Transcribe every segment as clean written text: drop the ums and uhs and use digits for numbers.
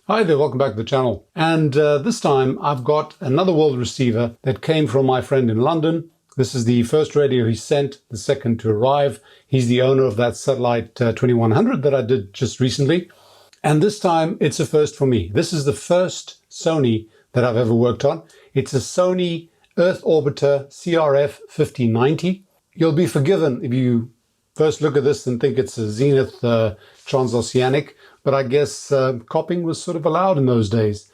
Hi there, welcome back to the channel. And this time I've got another world receiver that came from my friend in London. This is the first radio he sent, the second to arrive. He's the owner of that satellite 2100 that I did just recently. And this time it's a first for me. This is the first Sony that I've ever worked on. It's a Sony Earth Orbiter CRF-5090. You'll be forgiven if you first look at this and think it's a Zenith transoceanic, but I guess copying was sort of allowed in those days.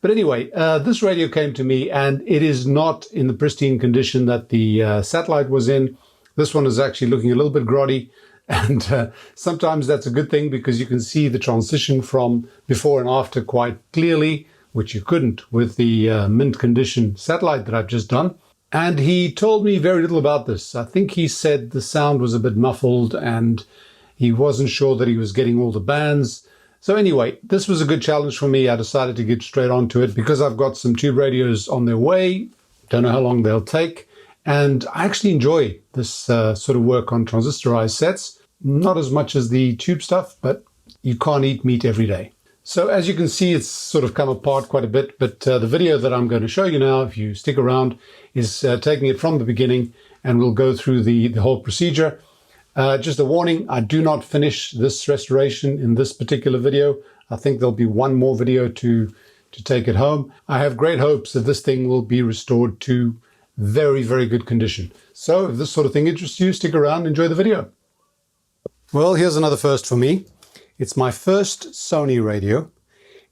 But anyway, this radio came to me and it is not in the pristine condition that the satellite was in. This one is actually looking a little bit grotty, and sometimes that's a good thing because you can see the transition from before and after quite clearly, which you couldn't with the mint condition satellite that I've just done. And he told me very little about this. I think he said the sound was a bit muffled and he wasn't sure that he was getting all the bands. So anyway, this was a good challenge for me. I decided to get straight onto it because I've got some tube radios on their way. Don't know how long they'll take. And I actually enjoy this sort of work on transistorized sets. Not as much as the tube stuff, but you can't eat meat every day. So as you can see, it's sort of come apart quite a bit, but the video that I'm going to show you now, if you stick around, is taking it from the beginning, and we'll go through the whole procedure. Just a warning, I do not finish this restoration in this particular video. I think there'll be one more video to take it home. I have great hopes that this thing will be restored to very, very good condition. So if this sort of thing interests you, stick around, enjoy the video. Well, here's another first for me. It's my first Sony radio.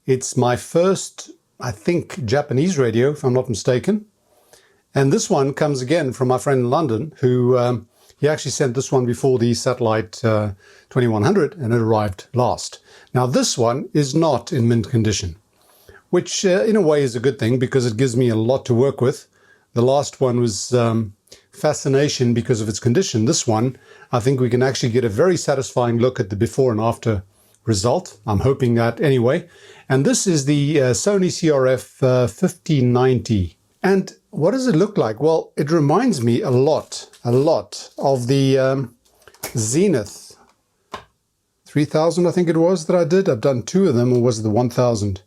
It's my first, I think, Japanese radio, if I'm not mistaken. And this one comes again from my friend in London, who he actually sent this one before the satellite 2100, and it arrived last. Now this one is not in mint condition, which in a way is a good thing because it gives me a lot to work with. The last one was fascination because of its condition. This one, I think we can actually get a very satisfying look at the before and after result. I'm hoping that anyway. And this is the Sony CRF-5090. And what does it look like? Well, it reminds me a lot of the Zenith 3000, I think it was, that I did. I've done two of them, or was it the 1000?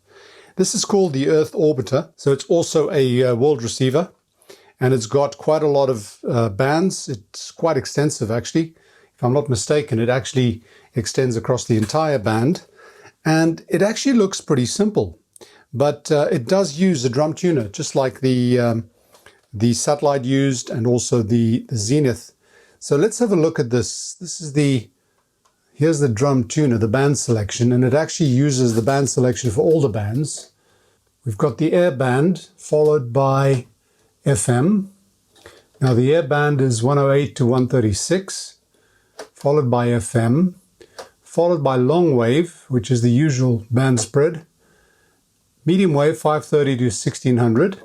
This is called the Earth Orbiter. So it's also a world receiver, and it's got quite a lot of bands. It's quite extensive, actually. If I'm not mistaken, it actually extends across the entire band, and it actually looks pretty simple, but it does use a drum tuner, just like the satellite used, and also the Zenith. So let's have a look at this. Here's the drum tuner, the band selection, and it actually uses the band selection for all the bands. We've got the Airband followed by FM. Now the Airband is 108 to 136, followed by FM, followed by long wave, which is the usual band spread, medium wave 530 to 1600,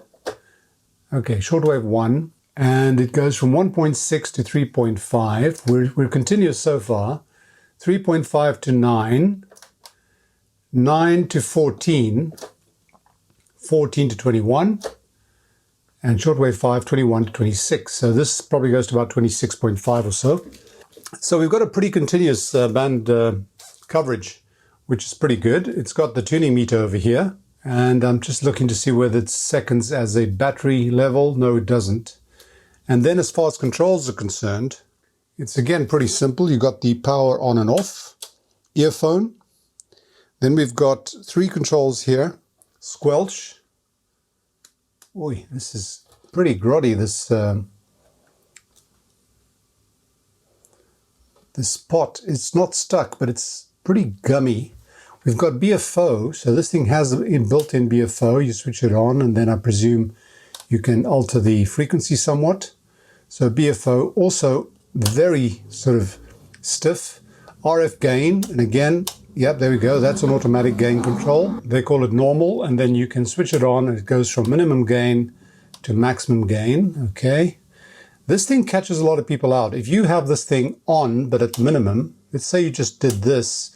okay, shortwave 1, and it goes from 1.6 to 3.5. We're continuous so far. 3.5 to 9, 9 to 14, 14 to 21, and shortwave 5, 21 to 26. So this probably goes to about 26.5 or so. So we've got a pretty continuous band coverage, which is pretty good. It's got the tuning meter over here, and I'm just looking to see whether it seconds as a battery level. No, it doesn't. And then as far as controls are concerned, it's again pretty simple. You've got the power on and off, earphone. Then we've got three controls here. Squelch. Boy, this is pretty grotty, this pot. It's not stuck, but it's pretty gummy. We've got BFO, so this thing has a built-in BFO. You switch it on, and then I presume you can alter the frequency somewhat. So BFO, also very sort of stiff. RF gain, and again, yep, there we go. That's an automatic gain control. They call it normal, and then you can switch it on, and it goes from minimum gain to maximum gain. Okay. This thing catches a lot of people out. If you have this thing on, but at minimum, let's say you just did this,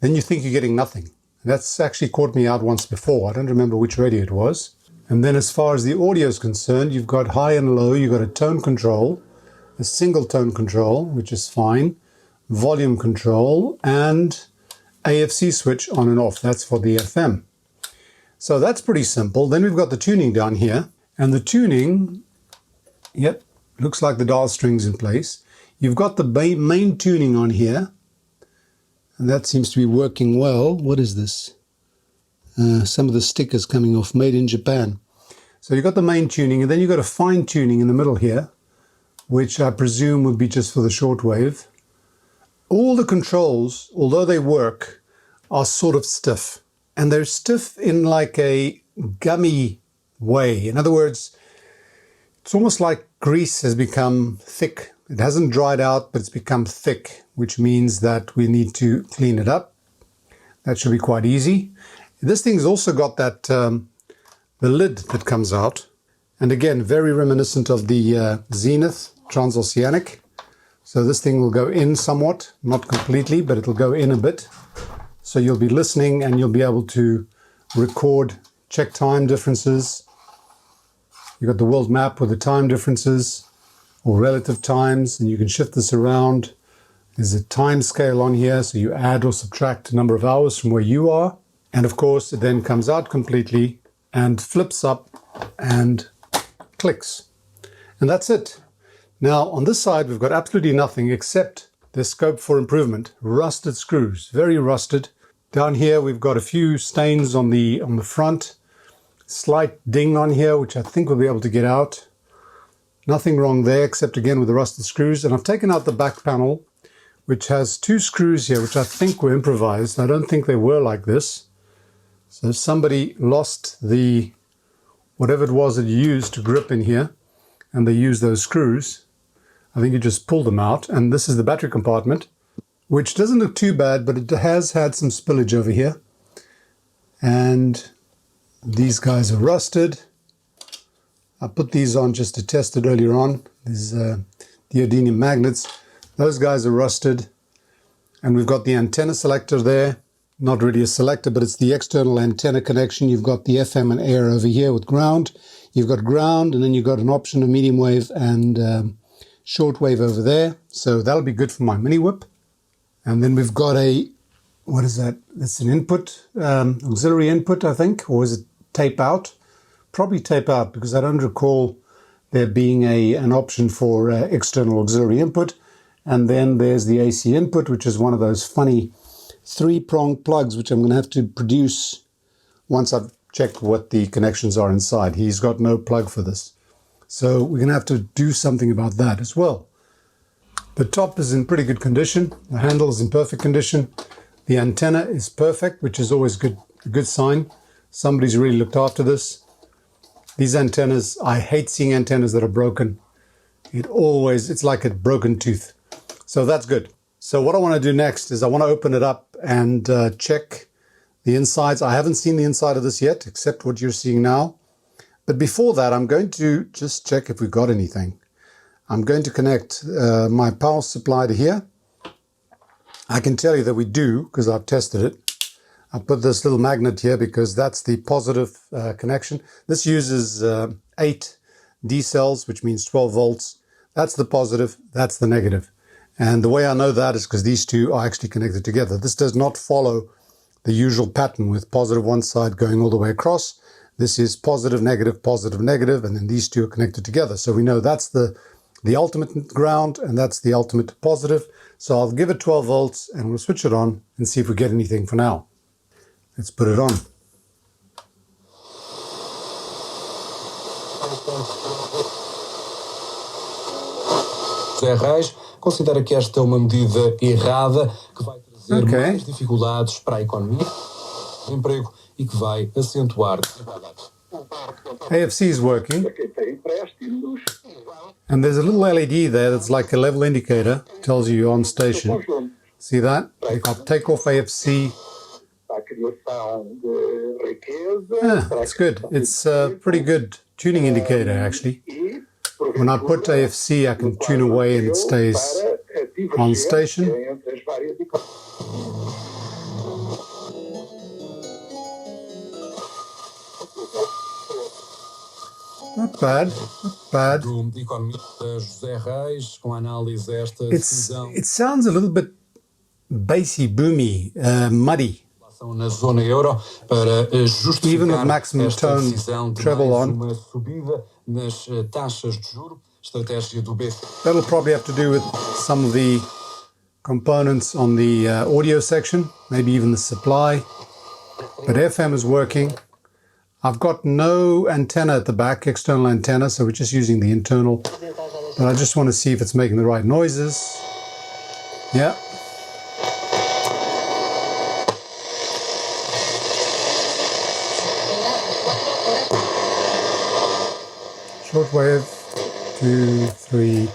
then you think you're getting nothing. That's actually caught me out once before. I don't remember which radio it was. And then as far as the audio is concerned, you've got high and low, you've got a tone control, a single tone control, which is fine, volume control, and AFC switch on and off. That's for the FM. So that's pretty simple. Then we've got the tuning down here. And the tuning, yep, looks like the dial string's in place. You've got the main tuning on here. And that seems to be working well. What is this? Some of the stickers coming off, made in Japan. So you've got the main tuning, and then you've got a fine tuning in the middle here, which I presume would be just for the shortwave. All the controls, although they work, are sort of stiff. And they're stiff in like a gummy way. In other words, it's almost like grease has become thick. It hasn't dried out, but it's become thick, which means that we need to clean it up. That should be quite easy. This thing's also got that the lid that comes out. And again, very reminiscent of the Zenith Transoceanic. So this thing will go in somewhat, not completely, but it'll go in a bit. So you'll be listening and you'll be able to record, check time differences. You've got the world map with the time differences or relative times, and you can shift this around. There's a time scale on here, so you add or subtract a number of hours from where you are. And of course, it then comes out completely and flips up and clicks. And that's it. Now, on this side, we've got absolutely nothing except there's scope for improvement. Rusted screws, very rusted. Down here, we've got a few stains on the front. Slight ding on here, which I think we'll be able to get out. Nothing wrong there, except again with the rusted screws. And I've taken out the back panel, which has two screws here, which I think were improvised. I don't think they were like this. So somebody lost the, whatever it was that you used to grip in here, and they used those screws. I think you just pulled them out. And this is the battery compartment, which doesn't look too bad, but it has had some spillage over here. And these guys are rusted. I put these on just to test it earlier on. These neodymium magnets. Those guys are rusted. And we've got the antenna selector there. Not really a selector, but it's the external antenna connection. You've got the FM and air over here with ground. You've got ground, and then you've got an option of medium wave and short wave over there. So that'll be good for my mini whip. And then we've got a, what is that? That's an input, auxiliary input, I think. Or is it tape out? Probably tape out, because I don't recall there being an option for external auxiliary input. And then there's the AC input, which is one of those funny three-prong plugs, which I'm going to have to produce once I've checked what the connections are inside. He's got no plug for this. So we're going to have to do something about that as well. The top is in pretty good condition. The handle is in perfect condition. The antenna is perfect, which is always a good sign. Somebody's really looked after this. These antennas, I hate seeing antennas that are broken. It's like a broken tooth. So that's good. So what I want to do next is I want to open it up and check the insides. I haven't seen the inside of this yet, except what you're seeing now. But before that, I'm going to just check if we've got anything. I'm going to connect my power supply to here. I can tell you that we do, because I've tested it. I put this little magnet here because that's the positive connection. This uses 8 D cells, which means 12 volts. That's the positive, that's the negative. And the way I know that is because these two are actually connected together. This does not follow the usual pattern with positive one side going all the way across. This is positive, negative, and then these two are connected together. So we know that's the ultimate ground, and that's the ultimate positive. So I'll give it 12 volts, and we'll switch it on and see if we get anything for now. Let's put it on. Zé Reis considera que esta é uma medida errada que vai trazer mais dificuldades para a economia, o emprego e que vai acentuar desigualdades. AFC is working. And there's a little LED there that's like a level indicator. Tells you you're on station. See that? If I take off AFC. That's good. It's a pretty good tuning indicator, actually. When I put AFC, I can tune away and it stays on station. Not bad, not bad. It sounds a little bit bassy, boomy, muddy. Na zona euro para justificar esta decisão de mais uma subida nas taxas de juros, estratégia do BCE. That'll probably have to do with some of the components on the audio section, maybe even the supply. But FM is working. I've got no antenna at the back, external antenna, so we're just using the internal. But I just want to see if it's making the right noises. Yeah. Shortwave, 2, 3.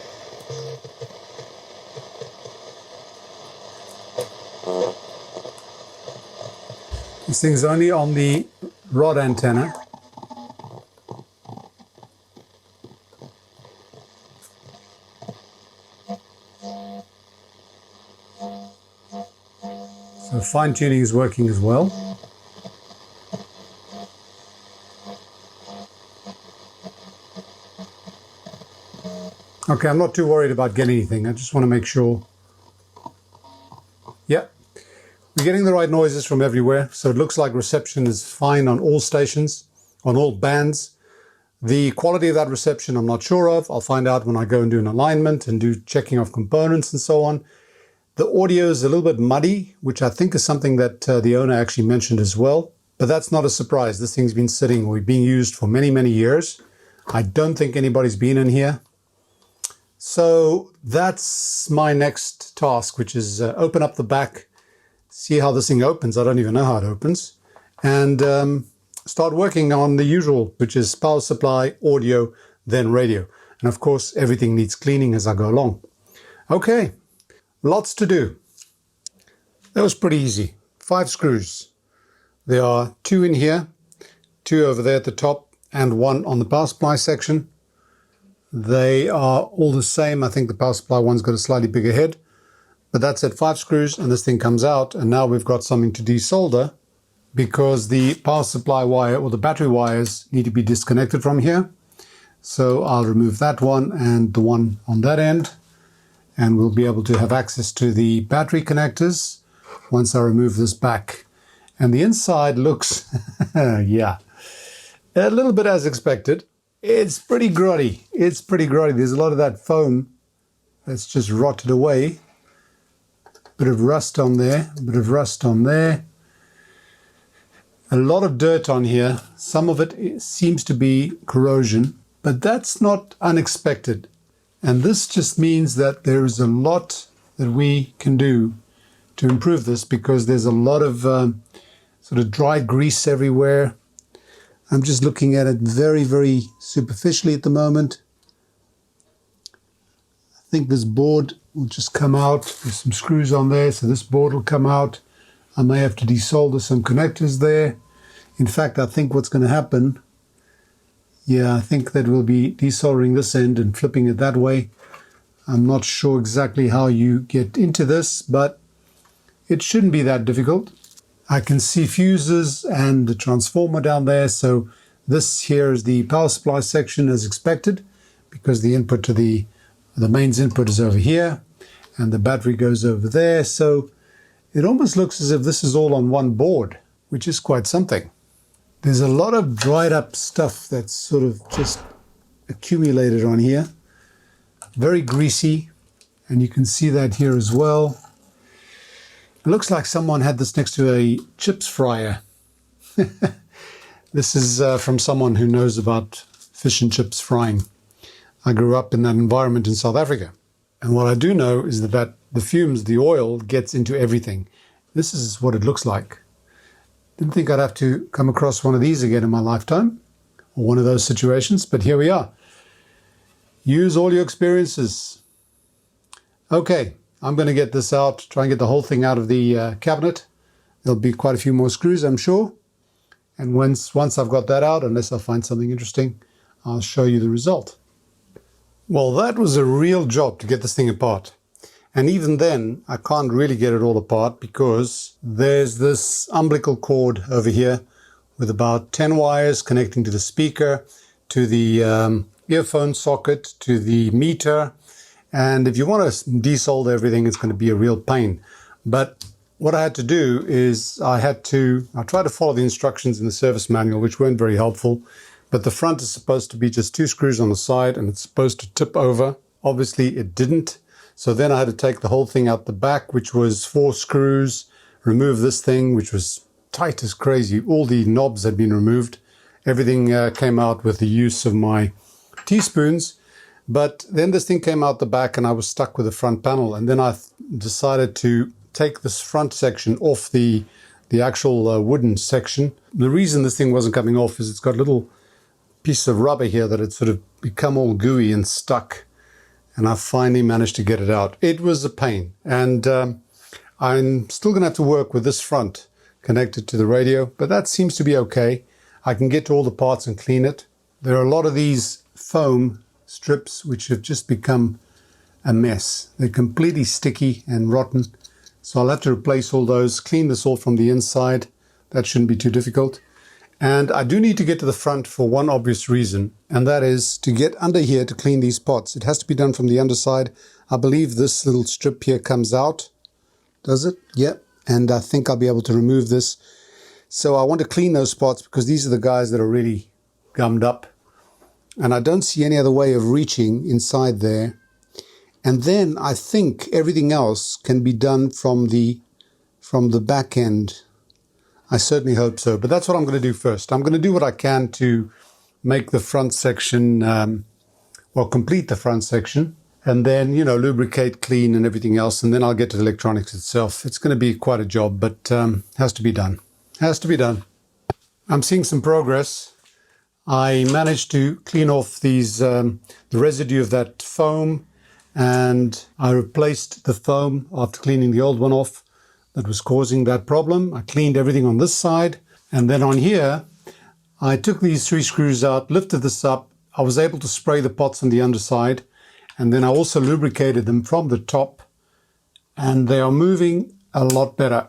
This thing's only on the rod antenna. So fine tuning is working as well. Okay, I'm not too worried about getting anything. I just want to make sure. Yeah, we're getting the right noises from everywhere. So it looks like reception is fine on all stations, on all bands. The quality of that reception I'm not sure of. I'll find out when I go and do an alignment and do checking of components and so on. The audio is a little bit muddy, which I think is something that the owner actually mentioned as well. But that's not a surprise. This thing's been sitting or being used for many, many years. I don't think anybody's been in here. So that's my next task, which is open up the back, see how this thing opens. I don't even know how it opens. And start working on the usual, which is power supply, audio, then radio. And of course, everything needs cleaning as I go along. Okay, lots to do. That was pretty easy. 5 screws. There are 2 in here, 2 over there at the top, and 1 on the power supply section. They are all the same. I think the power supply one's got a slightly bigger head, but that's it, 5 screws, and this thing comes out. And now we've got something to desolder because the power supply wire or the battery wires need to be disconnected from here. So I'll remove that one and the one on that end, and we'll be able to have access to the battery connectors once I remove this back. And the inside looks, yeah, a little bit as expected. It's pretty grotty. It's pretty grotty. There's a lot of that foam that's just rotted away. Bit of rust on there, bit of rust on there. A lot of dirt on here. Some of it seems to be corrosion, but that's not unexpected. And this just means that there is a lot that we can do to improve this because there's a lot of sort of dry grease everywhere. I'm just looking at it very, very superficially at the moment. I think this board will just come out. There's some screws on there, so this board will come out. I may have to desolder some connectors there. In fact, I think what's going to happen, yeah, I think that we'll be desoldering this end and flipping it that way. I'm not sure exactly how you get into this, but it shouldn't be that difficult. I can see fuses and the transformer down there. So this here is the power supply section as expected because the input to the mains input is over here and the battery goes over there. So it almost looks as if this is all on one board, which is quite something. There's a lot of dried up stuff that's sort of just accumulated on here. Very greasy, and you can see that here as well. It looks like someone had this next to a chips fryer. This is from someone who knows about fish and chips frying. I grew up in that environment in South Africa. And what I do know is that the fumes, the oil, gets into everything. This is what it looks like. Didn't think I'd have to come across one of these again in my lifetime, or one of those situations, but here we are. Use all your experiences. Okay. I'm going to get this out, try and get the whole thing out of the cabinet. There'll be quite a few more screws, I'm sure. And once I've got that out, unless I find something interesting, I'll show you the result. Well, that was a real job to get this thing apart. And even then, I can't really get it all apart because there's this umbilical cord over here with about 10 wires connecting to the speaker, to the earphone socket, to the meter. And if you want to desolder everything, it's going to be a real pain. But what I had to do is I tried to follow the instructions in the service manual, which weren't very helpful, but the front is supposed to be just 2 screws on the side and it's supposed to tip over. Obviously it didn't. So then I had to take the whole thing out the back, which was 4 screws, remove this thing, which was tight as crazy. All the knobs had been removed. Everything came out with the use of my teaspoons. But then this thing came out the back and I was stuck with the front panel. And then I decided to take this front section off the actual wooden section. The reason this thing wasn't coming off is it's got a little piece of rubber here that had sort of become all gooey and stuck. And I finally managed to get it out. It was a pain. And I'm still going to have to work with this front connected to the radio, but that seems to be okay. I can get to all the parts and clean it. There are a lot of these foam strips which have just become a mess. They're completely sticky and rotten. So I'll have to replace all those, clean this all from the inside. That shouldn't be too difficult. And I do need to get to the front for one obvious reason, and that is to get under here to clean these pots. It has to be done from the underside. I believe this little strip here comes out. Does it? Yep. And I think I'll be able to remove this. So I want to clean those spots because these are the guys that are really gummed up. And I don't see any other way of reaching inside there. And then I think everything else can be done from the back end. I certainly hope so. But that's what I'm going to do first. I'm going to do what I can to make the front section, complete the front section. And then, lubricate, clean and everything else. And then I'll get to the electronics itself. It's going to be quite a job, but has to be done. Has to be done. I'm seeing some progress. I managed to clean off these the residue of that foam. And I replaced the foam after cleaning the old one off that was causing that problem. I cleaned everything on this side. And then on here, I took these 3 screws out, lifted this up. I was able to spray the pots on the underside. And then I also lubricated them from the top. And they are moving a lot better.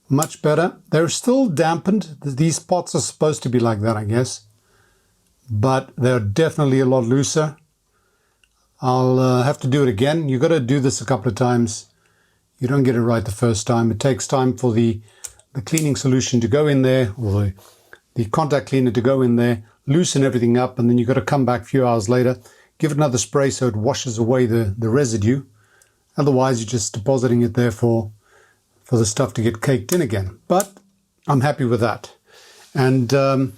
Much better. They're still dampened. These pots are supposed to be like that, I guess. But they're definitely a lot looser. I'll have to do it again. You've got to do this a couple of times. You don't get it right the first time. It takes time for the cleaning solution to go in there, or the contact cleaner to go in there, loosen everything up, and then you've got to come back a few hours later, give it another spray so it washes away the residue. Otherwise, you're just depositing it there for the stuff to get caked in again. But I'm happy with that. And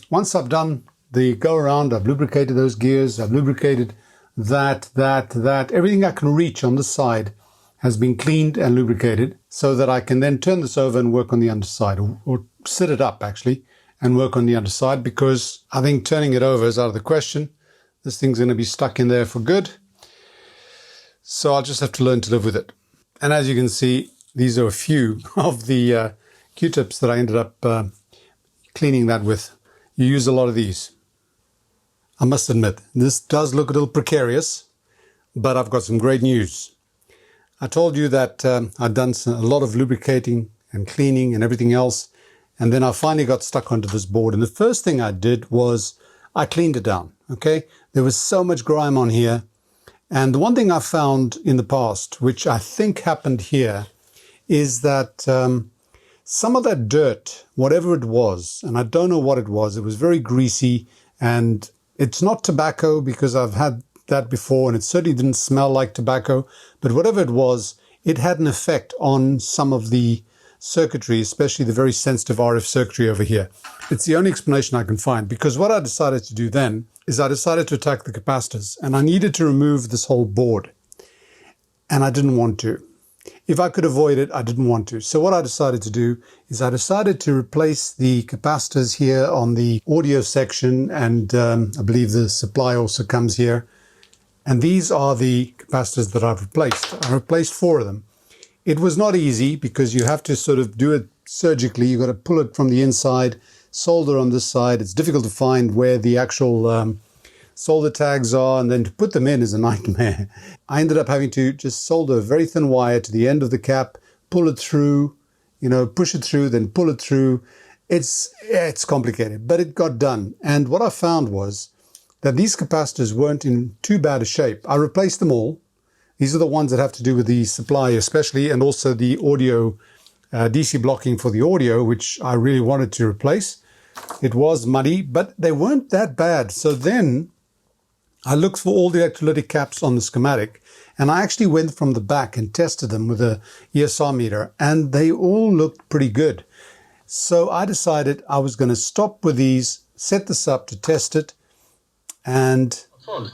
once I've done the go around, I've lubricated those gears, I've lubricated that, everything I can reach on the side has been cleaned and lubricated so that I can then turn this over and work on the underside, or sit it up actually and work on the underside, because I think turning it over is out of the question. This thing's going to be stuck in there for good. So I'll just have to learn to live with it. And as you can see, these are a few of the Q-tips that I ended up cleaning that with. You use a lot of these. I must admit, this does look a little precarious, but I've got some great news. I told you that I'd done a lot of lubricating and cleaning and everything else, and then I finally got stuck onto this board. And the first thing I did was I cleaned it down, okay? There was so much grime on here. And the one thing I found in the past, which I think happened here, is that some of that dirt, whatever it was, and I don't know what it was very greasy, and it's not tobacco because I've had that before and it certainly didn't smell like tobacco, but whatever it was, it had an effect on some of the circuitry, especially the very sensitive RF circuitry over here. It's the only explanation I can find, because what I decided to do then is I decided to attack the capacitors, and I needed to remove this whole board, and I didn't want to. If I could avoid it, I didn't want to. So what I decided to do is I decided to replace the capacitors here on the audio section, and I believe the supply also comes here. And these are the capacitors that I've replaced. I replaced 4 of them. It was not easy because you have to sort of do it surgically. You've got to pull it from the inside, solder on this side. It's difficult to find where the actual solder tags are, and then to put them in is a nightmare. I ended up having to just solder a very thin wire to the end of the cap, pull it through, push it through, then pull it through. It's complicated, but it got done. And what I found was that these capacitors weren't in too bad a shape. I replaced them all. These are the ones that have to do with the supply especially, and also the audio DC blocking for the audio, which I really wanted to replace. It was muddy, but they weren't that bad. So then I looked for all the electrolytic caps on the schematic, and I actually went from the back and tested them with a ESR meter, and they all looked pretty good. So I decided I was going to stop with these, set this up to test it, and can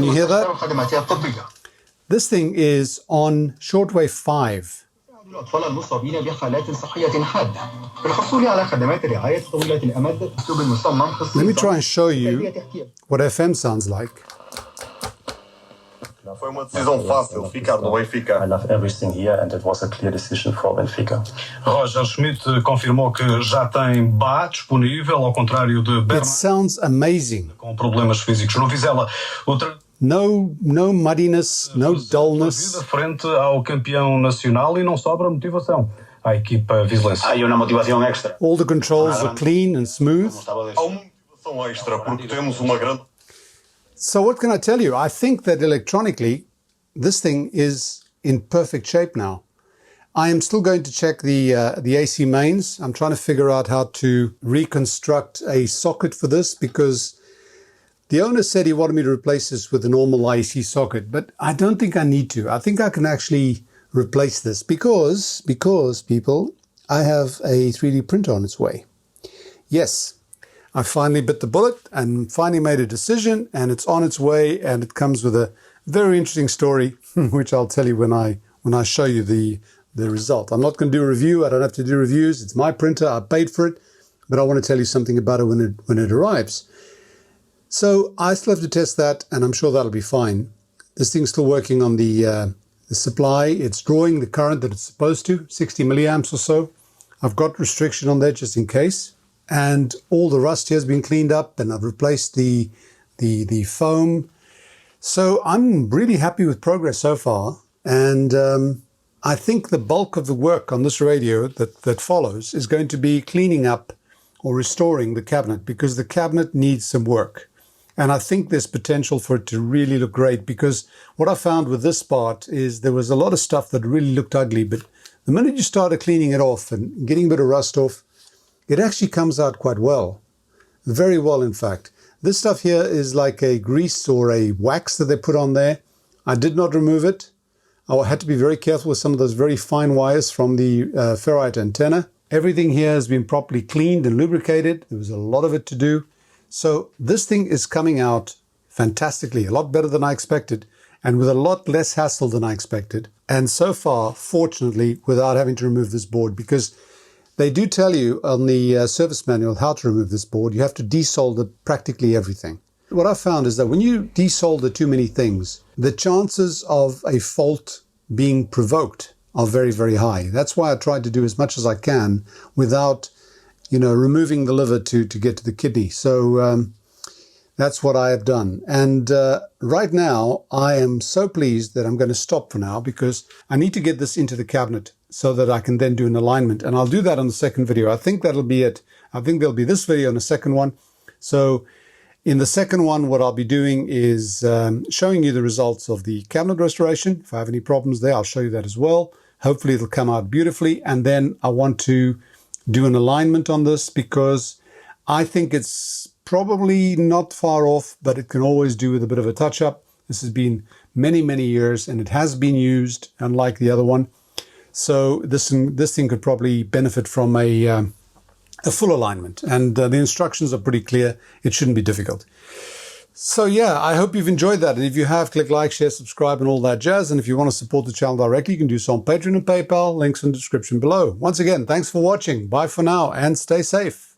you hear that? This thing is on shortwave 5. الأطفال المصابين بحالات صحية حادة للحصول على خدمات الرعاية طويلة الأمد أسلوب مصمم خصيص. Let me try and show you what FM sounds like. Foi uma decisão fácil ficar no Benfica. I love everything here and it was a clear decision for Benfica. Roger Schmidt confirmou que já tem BA disponível, ao contrário de Bernard. It sounds amazing. Com problemas físicos no Vizela. No muddiness, no dullness. Frente ao campeão nacional e não sobra motivação à equipa vizelense. Há uma motivação extra. All the controls are clean and smooth. Há uma motivação extra porque temos uma grande. So what can I tell you? I think that electronically, this thing is in perfect shape now. I am still going to check the AC mains. I'm trying to figure out how to reconstruct a socket for this, because the owner said he wanted me to replace this with a normal IEC socket, but I don't think I need to. I think I can actually replace this because people, I have a 3D printer on its way. Yes, I finally bit the bullet and finally made a decision, and it's on its way, and it comes with a very interesting story, which I'll tell you when I show you the result. I'm not going to do a review. I don't have to do reviews. It's my printer. I paid for it, but I want to tell you something about it when it arrives. So I still have to test that, and I'm sure that'll be fine. This thing's still working on the supply. It's drawing the current that it's supposed to, 60 milliamps or so. I've got restriction on that just in case. And all the rust here has been cleaned up, and I've replaced the foam. So I'm really happy with progress so far. And I think the bulk of the work on this radio that follows is going to be cleaning up or restoring the cabinet, because the cabinet needs some work. And I think there's potential for it to really look great, because what I found with this part is there was a lot of stuff that really looked ugly, but the minute you started cleaning it off and getting a bit of rust off, it actually comes out quite well. Very well, in fact. This stuff here is like a grease or a wax that they put on there. I did not remove it. I had to be very careful with some of those very fine wires from the ferrite antenna. Everything here has been properly cleaned and lubricated. There was a lot of it to do. So this thing is coming out fantastically, a lot better than I expected, and with a lot less hassle than I expected. And so far, fortunately, without having to remove this board, because they do tell you on the service manual how to remove this board. You have to desolder practically everything. What I found is that when you desolder too many things, the chances of a fault being provoked are very, very high. That's why I tried to do as much as I can without removing the liver to get to the kidney. So that's what I have done. And right now, I am so pleased that I'm going to stop for now, because I need to get this into the cabinet so that I can then do an alignment. And I'll do that on the second video. I think that'll be it. I think there'll be this video and a second one. So in the second one, what I'll be doing is showing you the results of the cabinet restoration. If I have any problems there, I'll show you that as well. Hopefully it'll come out beautifully. And then I want to do an alignment on this, because I think it's probably not far off, but it can always do with a bit of a touch-up. This has been many, many years, and it has been used, unlike the other one. So this thing could probably benefit from a full alignment. And the instructions are pretty clear. It shouldn't be difficult. So yeah, I hope you've enjoyed that. And if you have, click like, share, subscribe, and all that jazz. And if you want to support the channel directly, you can do so on Patreon and PayPal. Links in the description below. Once again, thanks for watching. Bye for now, and stay safe.